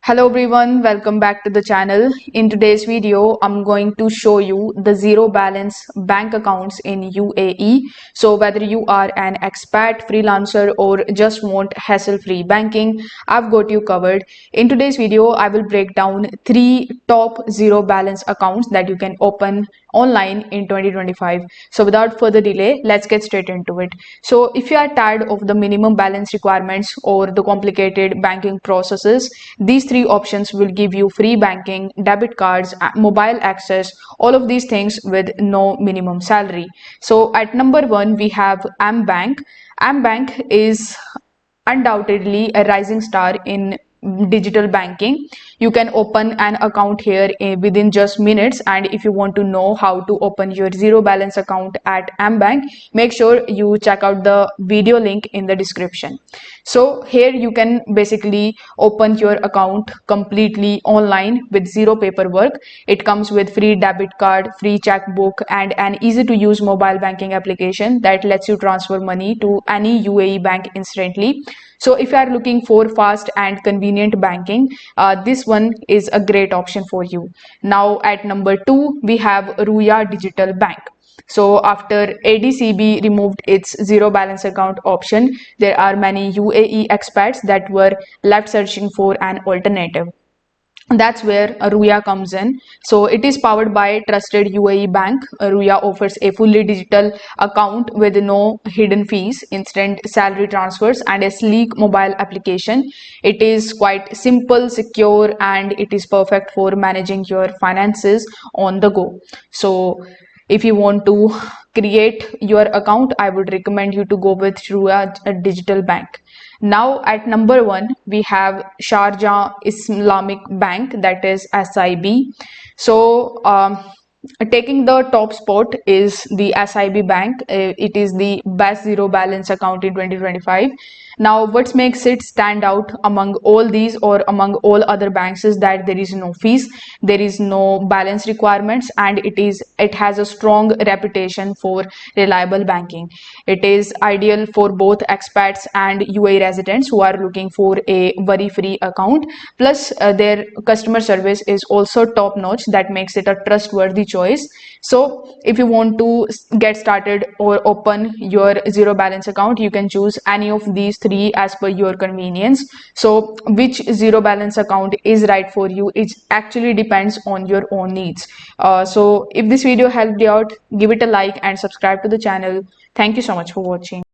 Hello everyone, welcome back to the channel. In today's video, I'm going to show you the zero balance bank accounts in UAE. So whether you are an expat, freelancer or just want hassle-free banking, I've got you covered. In today's video, I will break down 3 top zero balance accounts that you can open online in 2025. So without further delay, let's get straight into it. So if you are tired of the minimum balance requirements or the complicated banking processes, these 3 options will give you free banking, debit cards, mobile access, all of these things with no minimum salary. So at number 1 we have AmBank. AmBank is undoubtedly a rising star in digital banking. You can open an account here within just minutes, and if you want to know how to open your zero balance account at AmBank, make sure you check out the video link in the description. So here you can basically open your account completely online with zero paperwork. It comes with free debit card, free checkbook, and an easy to use mobile banking application that lets you transfer money to any UAE bank instantly. So if you are looking for fast and convenient banking, this one is a great option for you. Now at number 2 we have Ruya Digital Bank. So after ADCB removed its zero balance account option, there are many UAE expats that were left searching for an alternative. That's where Ruya comes in. So it is powered by trusted UAE bank. Ruya offers a fully digital account with no hidden fees, instant salary transfers, and a sleek mobile application. It is quite simple, secure, and it is perfect for managing your finances on the go. So if you want to create your account, I would recommend you to go with Ruya Digital Bank. Now at number 1 we have Sharjah Islamic Bank, that is SIB. So taking the top spot is the SIB Bank. It is the best zero balance account in 2025. Now what makes it stand out among all these or among all other banks is that there is no fees, there is no balance requirements, and it has a strong reputation for reliable banking. It is ideal for both expats and UAE residents who are looking for a worry-free account. Plus their customer service is also top notch, that makes it a trustworthy choice. So if you want to get started or open your zero balance account, you can choose any of these 3 as per your convenience. So which zero balance account is right for you, it actually depends on your own needs. So if this video helped you out, give it a like and subscribe to the channel. Thank you so much for watching.